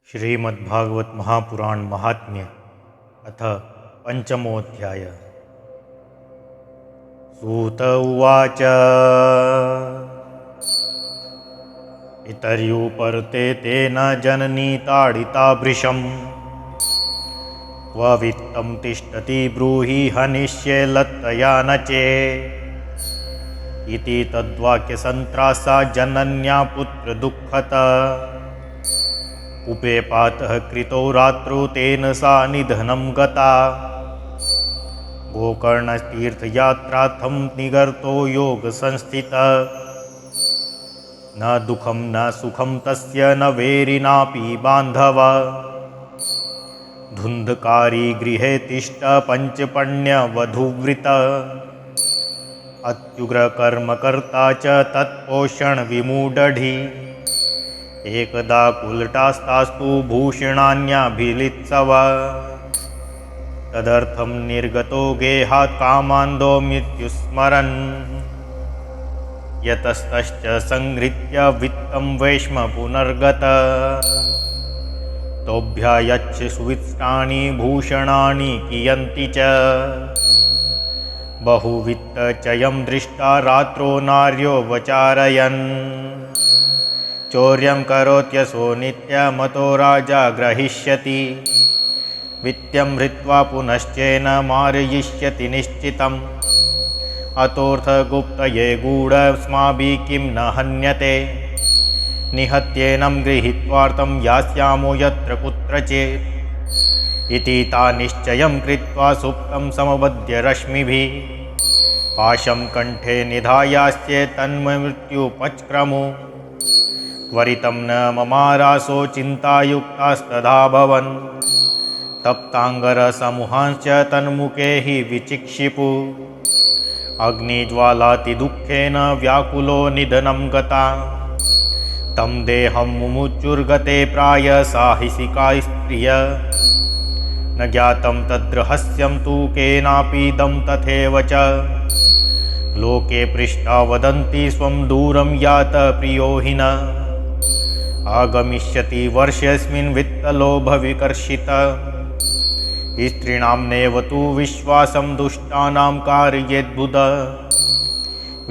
श्रीमद्भागवत महापुराण महात्म्य अथ पंचमोऽध्याय। सूत उवाच इतर्युपर्ते तेन जननी ताडिता भृशं क्व वित्तं तिष्ठति ब्रूहि हनिष्ये लत्तया न चेत् इति तद्वाक्यसन्त्रासा जनन्या पुत्रदुःखतः उपेपातः कृतो रात्रौ तेन सा निधनं गता। गोकर्णतीर्थयात्रार्थं निगर्तो योगसंस्थितः न दुःखं न सुखं तस्य न वैरिणापि बान्धवः। धुन्धकारी गृहे तिष्ठ पञ्चपण्यवधूव्रतः अत्युग्रकर्मकर्ता च तत्पोषणविमूढढी। एकदा कुलटास्तास्तु भूषणान्याभिलित्सवः तदर्थं निर्गतो गेहात् कामान्धो मृत्युस्मरन् यतस्तश्च संहृत्य वित्तं वैश्म पुनर्गतः तोभ्यायच्छ सुवित्तानि भूषणानि कियन्ति च बहुवित्तचयं दृष्टा रात्रो नार्यो वचारयन् चौर्यं करोत्यसो नित्यमतो राजा ग्रहीष्यति वित्तं हृत्वा पुनश्चैन मारयिष्यति निश्चितम् अतोऽर्थगुप्तये गूढस्माभिः किं न हन्यते निहत्येनं गृहीत्वार्थं यास्यामो यत्र कुत्रचित् इति ता निश्चयं कृत्वा सुप्तं समबध्य रश्मिभिः पाशं कण्ठे निधायास्ये तन्मृत्युपचक्रमु त्वरितं न ममारासो चिन्तायुक्तास्तदाभवन् तप्ताङ्गरसमूहांश्च तन्मुखे हि विचिक्षिपु अग्निज्वालातिदुःखेन व्याकुलो निधनं गता तं देहं मुमुचुर्गते प्राय साहसिका स्त्रिय न ज्ञातं तद्रहस्यं तु केनापीदं तथैव च लोके पृष्टा वदन्ति स्वं दूरं यात प्रियो हि न आगमिष्यति वर्षेऽस्मिन् वित्तलोभविकर्षितः स्त्रीणां नैव तु विश्वासं दुष्टानां कारयेद्बुधः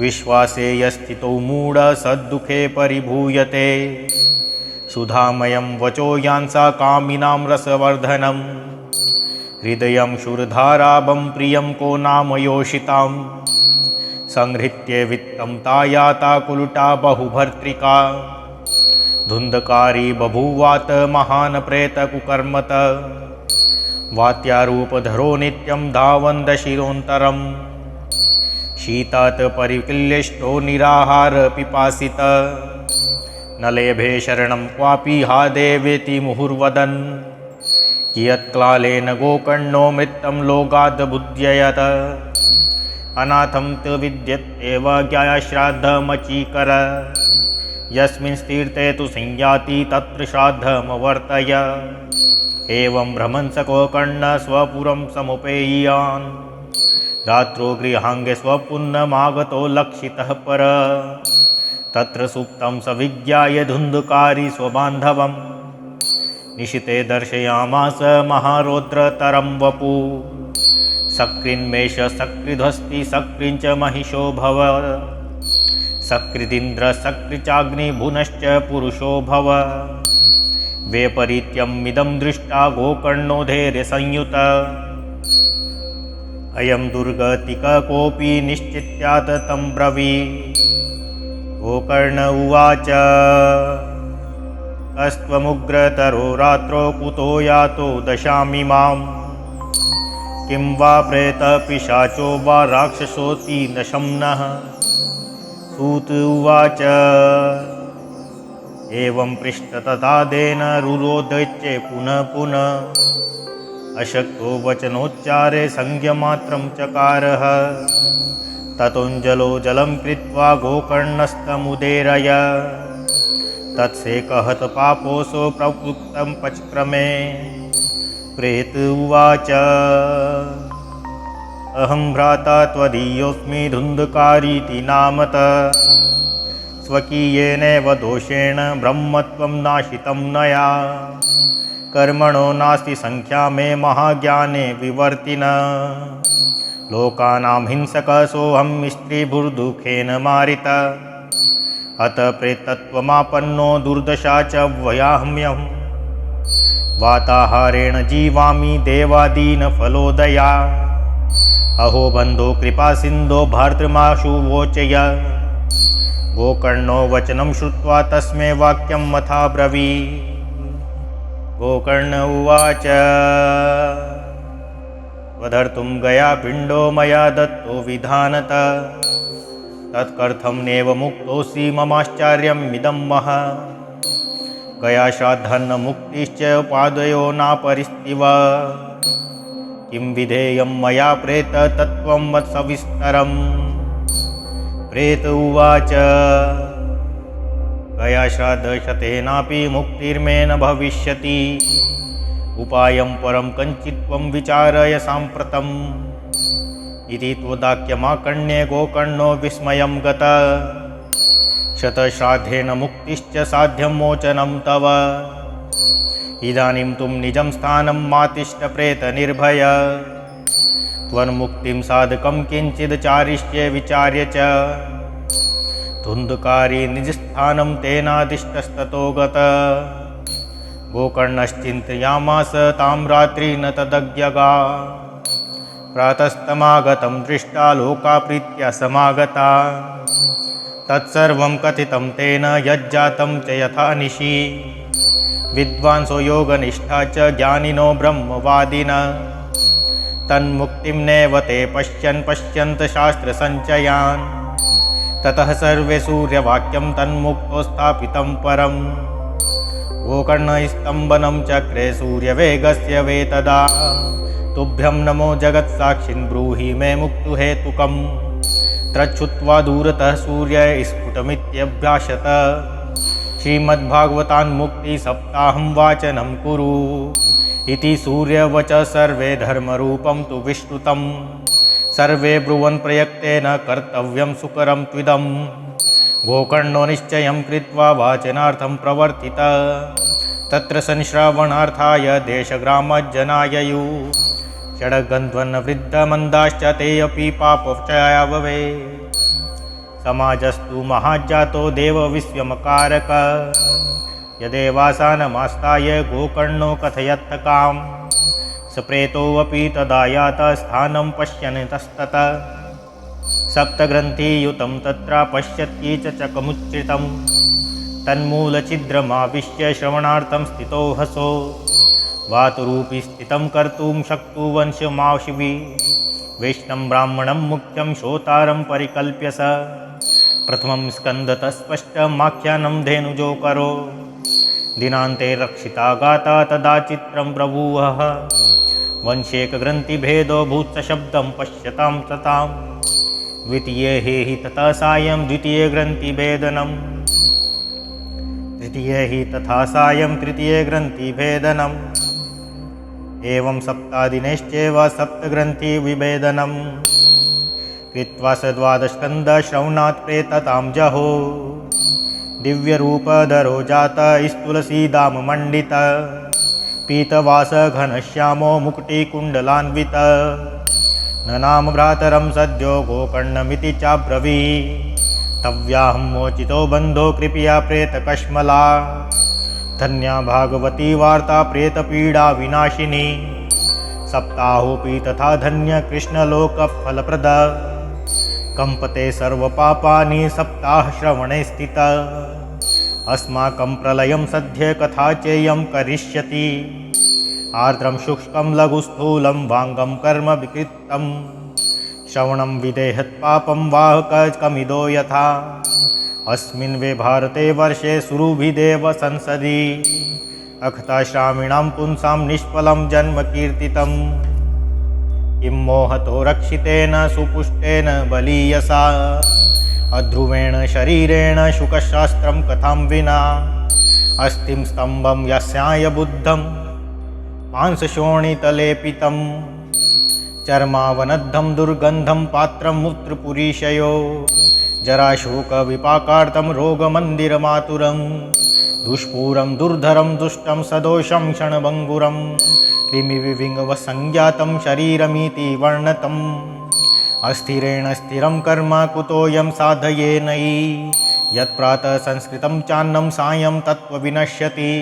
विश्वासे यस्थितो मूढः सद्दुःखे परिभूयते सुधामयं वचो यांसा कामिनां रसवर्धनं हृदयं शूरधाराभं प्रियं को नाम योषितां संहृत्य वित्तं तायाता कुलटा बहुभर्त्रिका धुन्धकारी बभूवात महान् प्रेतकुकर्मत वात्यारूपधरो नित्यं धावन् दशिरोन्तरं शीतात् परिक्लिष्टो निराहार पिपासित न लेभे शरणं क्वापि हा देवेति मुहुर्वदन् कियत्कालेन गोकर्णो मृतं लोकाद् बुध्ययत अनाथं तु विद्यत्येव ज्ञायश्राद्धमचीकर यस्मिन् तीर्थे तु संयाति तत्र श्राद्धमवर्तय एवं भ्रमन् स गोकर्णः स्वपुरं समुपेयान् रात्रौ गृहाङ्गे स्वपुन्नमागतो लक्षितः पर तत्र सुप्तं स विज्ञाय धुन्धकारी स्वबान्धवं निशिते दर्शयामास महारौद्रतरं वपु सकृन्मेष सकृध्वस्ति सकृञ्च महिषो भव सकृदिन्द्र सकृचाग्निभुनश्च पुरुषो भव वैपरीत्यमिदं दृष्टा गोकर्णो धैर्यसंयुत अयं दुर्गतिकः कोऽपि निश्चित्यात् तं ब्रवीत् गोकर्ण उवाच अस्त्वमुग्रतरो रात्रौ कुतो यातो दशामिमां किं वा प्रेतपिशाचो वा राक्षसोऽति न शम्नः सूत उवाच एवं पृष्ठतथादेन रुरोधचे पुनः पुनः अशक्तो वचनोच्चारे संज्ञमात्रं चकारः ततोऽञ्जलो जलं कृत्वा गोकर्णस्तमुदेरय तत्सेकहत पापोऽसो प्रवृत्तं पचक्रमे प्रेत उवाच अहं भ्राता त्वदीयोऽस्मि धुन्धकारीति नामतः स्वकीयेनैव दोषेण ब्रह्मत्वं नाशितं नया कर्मणो नास्ति संख्या मे महाज्ञाने विवर्तिन लोकानां हिंसकसोऽहं स्त्रीभुर्दुःखेन मारित अत प्रेतत्वमापन्नो दुर्दशा च वयाम्यहं वाताहारेण जीवामि देवादीनफलोदया अहो बन्धो कृपा सिन्धो भर्तृमाशु वोचय गोकर्णो वचनं श्रुत्वा तस्मै वाक्यं मथा ब्रवीत् गोकर्ण उवाच वधर्तुं गया पिण्डो मया दत्तो विधानत तत्कर्थं नैव मुक्तोऽसि ममाश्चर्यम् इदं महत् गया श्राद्धन्न मुक्तिश्च पादयो नापरिस्तिव किं विधेयं मया प्रेत तत्त्वं मत्सविस्तरम् प्रेत उवाच गया श्राद्धशतेनापि मुक्तिर्मे न भविष्यति उपायं परं कञ्चित् त्वं विचारय साम्प्रतम् इति त्वदाख्यमाकर्ण्ये गोकर्णो विस्मयं गतः शतश्राद्धेन मुक्तिश्च साध्यं मोचनं तव इदानीं तुं निजं स्थानं मातिष्ठ प्रेतनिर्भय त्वन्मुक्तिं साधकं किञ्चित् चारिष्ये विचार्य च धुन्धकारी निजस्थानं तेनादिष्टस्ततो गतः गोकर्णश्चिन्तयामास तां रात्रिं न तदज्ञगा प्रातस्तमागतं दृष्टा लोका प्रीत्या समागता तत्सर्वं कथितं तेन यज्जातं च यथा निशि विद्वांसो योगनिष्ठा च ज्ञानिनो ब्रह्मवादिनः तन्मुक्तिं नैव ते पश्यन्त शास्त्रसञ्चयान् ततः सर्वे सूर्यवाक्यं तन्मुक्तो स्थापितं परं गोकर्णस्तम्भनं चक्रे सूर्यवेगस्य वेतदा तुभ्यं नमो जगत्साक्षिन् ब्रूहि मे मुक्तुहेतुकम् त्रच्छुत्वा दूरतः सूर्य स्फुटमित्यभ्याशत श्रीमद्भागवतान्मुक्तिसप्ताहं वाचनं कुरु इति सूर्यवच सर्वे धर्मरूपं तु विश्रुतं सर्वे ब्रुवन् प्रयत्तेन कर्तव्यं सुकरं त्विदं गोकर्णो निश्चयं कृत्वा वाचनार्थं प्रवर्तित तत्र संश्रवणार्थाय देशग्रामजनाययु षड्गन्ध्वन्वृद्धमन्दाश्च ते अपि पापचयाववे समाजस्तु महाज्जातो देवविश्वमकारक यदेवासानमास्ताय गोकर्णो कथयत्थकां सप्रेतोऽपि तदा यात स्थानं पश्यन्तस्ततः सप्तग्रन्थियुतं तत्र पश्यत्येचकमुच्चितं तन्मूलछिद्रमाविश्य श्रवणार्थं स्थितो हसो वातुरूपी स्थितं कर्तुं शक्तुवंशमाशिवि वैष्णं ब्राह्मणं मुख्यं श्रोतारं परिकल्प्य स प्रथमं स्कन्दतः स्पष्टमाख्यानं धेनुजो करो दिनान्ते रक्षिता गाता तदा चित्रं प्रभुवः वंशेकग्रन्थिभेदो भूत्सशब्दं पश्यतां ततां द्वितीये हि तथा सायं द्वितीये ग्रन्थिभेदनम् तृतीये हि तथा सायं तृतीये ग्रन्थिभेदनम् एवं सप्तादिनेश्चैव सप्तग्रन्थिविभेदनं कृत्वा स द्वादशस्कन्धश्रवणात् प्रेततां जहो दिव्यरूपधरो जातः स्थूलसीदाममण्डितः पीतवासघनश्यामो मुकुटिकुण्डलान्वितः न नाम भ्रातरं सद्यो गोकर्णमिति चाब्रवीत् तव्याहं मोचितो बन्धो कृपया प्रेतकश्मला धन्या भागवती वार्ता प्रेतपीडा विनाशिनी सप्ताहोऽपि तथा धन्य कृष्णलोकफलप्रद कंपते सर्वपापानि सप्ताहश्रवणे स्थितः अस्माकं प्रलयं सद्य कथा चेयं करिष्यति आर्द्रं शुष्कं लघुस्थूलं वाङ्गं कर्म विकृतं श्रवणं विदेहत् पापं वाहकमिदो यथा अस्मिन् वे भारते वर्षे सुरुभिदेव संसदि अखताश्रामिणां पुंसां निष्फलं जन्म कीर्तितं किं मोहतो रक्षितेन सुपुष्टेन बलीयसा अध्रुवेण शरीरेण शुकशास्त्रं कथां विना अस्थिं स्तम्भं यस्याय बुद्धं मांसशोणितलेपितं चर्मावनद्धं दुर्गन्धं पात्रं मूत्रपुरीशयो जराशोकविपाकार्तं रोगमन्दिरमातुरं दुष्पूरं दुर्धरं दुष्टं सदोषं क्षणभङ्गुरं कृमिविविङ्गवसंज्ञातं शरीरमिति वर्णतम् अस्थिरेण स्थिरं कर्म कुतोऽयं साधयेनयि यत्प्रातः संस्कृतं चान्नं सायं तत्त्वविनश्यति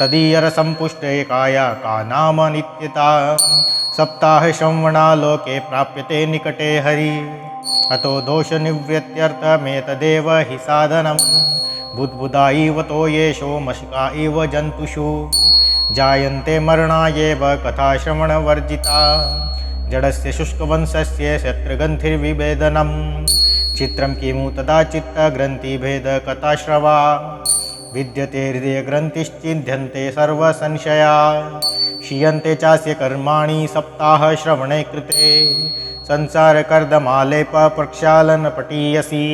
तदीयरसंपुष्टे काया का नाम नित्यता सप्ताहश्रवणालोके प्राप्यते निकटे हरि अतो दोषनिवृत्त्यर्थमेतदेव हि साधनं बुद्बुदा इव तो येषो मशका इव जन्तुषु जायन्ते मरणायेव कथाश्रवणवर्जिता जडस्य शुष्कवंशस्य शत्रुग्रन्थिर्विभेदनं चित्रं किमु तदा चित्तग्रन्थिभेदकथाश्रवा विद्यते हृदयग्रन्थिश्चिन्ध्यन्ते सर्वसंशया क्षीयन्ते चास्य कर्माणि सप्ताहश्रवणे कृते संसारकर्दमालेप प्रक्षालनपटीयसि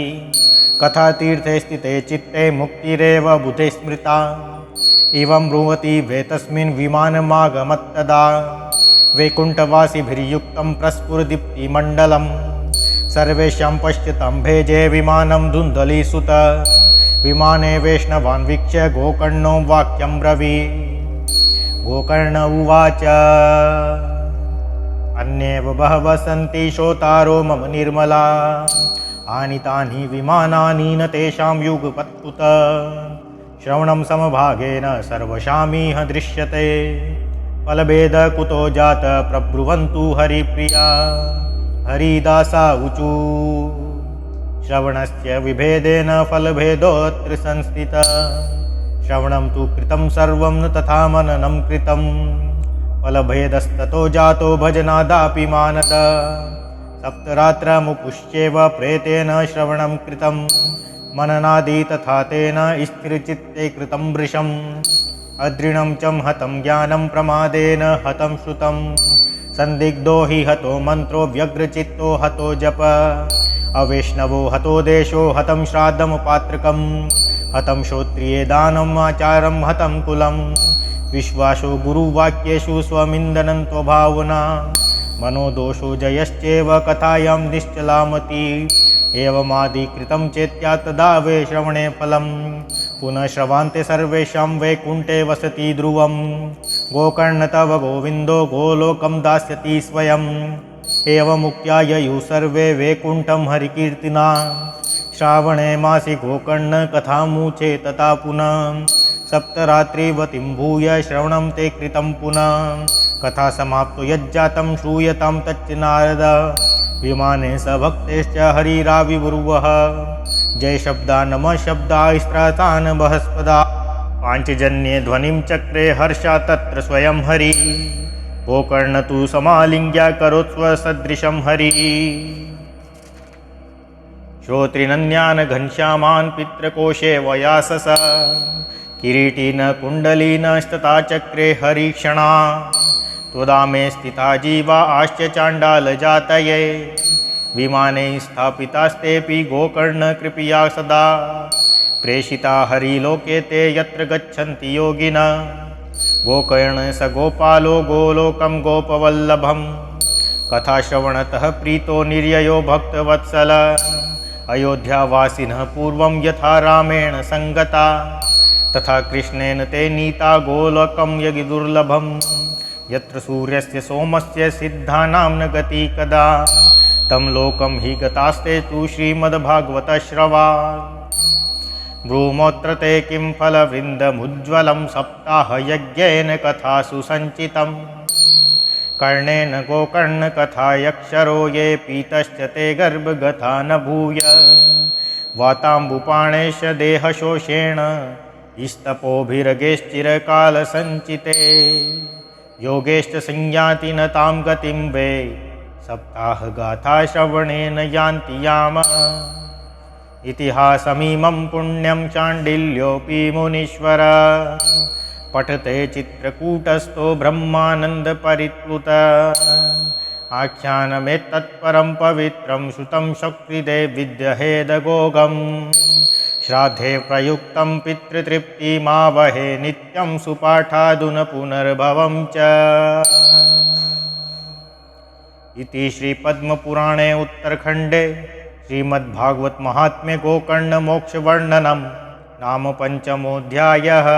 कथातीर्थे स्थिते चित्ते मुक्तिरेव बुधे स्मृता एवं ब्रुवति वेतस्मिन् विमानमागमत्तदा वैकुण्ठवासिभिर्युक्तं प्रस्फुरदीप्तिमण्डलं सर्वेषां पश्यतां भेजे विमानं धुन्धलीसुत विमाने वैष्णवान् वीक्ष्य गोकर्णो वाक्यं ब्रवीत् गोकर्ण उवाच अन्येव बहवः सन्ति श्रोतारो मम निर्मला आनीतानि विमानानि न तेषां युगपत्कुत श्रवणं समभागेन सर्वशामिह दृश्यते फलभेद कुतो जात प्रब्रुवन्तु हरिप्रिया हरिदासा ऊचु श्रवणस्य विभेदेन फलभेदोऽत्र संस्थितः श्रवणं तु कृतं सर्वं न तथा मननं कृतं फलभेदस्ततो जातो भजनादापि मानद सप्तरात्रमुपुश्चैव प्रेतेन श्रवणं कृतं मननादि तथा तेन स्थिरचित्ते कृतं वृषम् अदृणं च हतं ज्ञानं प्रमादेन हतं श्रुतं संदिग्धो हि हतो मन्त्रो व्यग्रचित्तो हतो जप अवैष्णवो हतो देशो हतं श्राद्धमुपात्रकं हतं श्रोत्रिये दानम् आचारं हतं कुलं विश्वासो गुरुवाक्येषु स्वमिन्दनन्तो भावना मनोदोषो जयश्चैव कथायां निश्चलामति एवमादिकृतं चेत्या तदा वै श्रवणे फलं पुनः श्रवान्ते सर्वेषां वैकुण्ठे वसति ध्रुवं गोकर्ण तव गोविन्दो गोलोकं दास्यति स्वयम् एवमुक्त्या ययुः सर्वे वैकुण्ठं हरिकीर्तिना श्रावणे मासि गोकर्ण कथामुचे तथा पुनः सप्तरात्रिवतीं भूय श्रवणं ते कृतं पुनः कथा समाप्तो यज्जातं श्रूयतां तच्च नारद विमाने स भक्तेश्च हरिराविर्भुवः जय शब्दा नमः शब्दा स्त्रातान् बहस्पदा पाञ्चजन्ये ध्वनिं चक्रे हर्षा तत्र स्वयं हरि गोकर्ण तु समालिङ्ग्य करोत्स्वसदृशं हरि श्रोत्रिनन्यान् घनश्यामान् पितृकोशे वयासस किरीटिन कुण्डलिनस्तथा चक्रे हरिक्षणा त्वदामे स्थिता जीवा आश्च चाण्डालजातये विमाने स्थापितास्तेऽपि गोकर्णकृपया सदा प्रेषिता हरिलोके ते यत्र गच्छन्ति योगिनः गोकर्ण स गोपालो गोलोकं गोपवल्लभं कथाश्रवणतः प्रीतो निर्ययो भक्तवत्सल अयोध्यावासिनः पूर्वं यथा रामेण संगता तथा कृष्णेन ते नीता गोलोकं यगिदुर्लभं यत्र सूर्यस्य सोमस्य सिद्धानां न गति कदा तं लोकं हि गतास्ते तु श्रीमद्भागवतश्रवा ब्रूमोऽत्र ते किं फलवृन्दमुज्ज्वलं सप्ताहयज्ञेन कथासु सञ्चितं कर्णेन गोकर्णकथायक्षरो ये पीतश्च ते गर्भगथा न भूय वाताम्बुपाणेश देहशोषेण स्तपोभिरगेश्चिरकालसञ्चिते योगेश्च संयाति न तां गतिं वे सप्ताहगाथा श्रवणेन यान्ति याम इतिहासमिमं पुण्यं चाण्डिल्योऽपि मुनीश्वर पठते चित्रकूटस्थो ब्रह्मानन्दपरिप्लुत आख्यानमेतत्परं पवित्रं श्रुतं शक्तिदे विद्यहेदगोगं श्राद्धे प्रयुक्तं पितृतृप्तिमावहे नित्यं सुपाठादुन पुनर्भवं च इति श्रीपद्मपुराणे उत्तरखण्डे श्रीमद्भागवत महात्म्ये गोकर्ण मोक्षवर्णनं नाम 5मोऽध्यायः।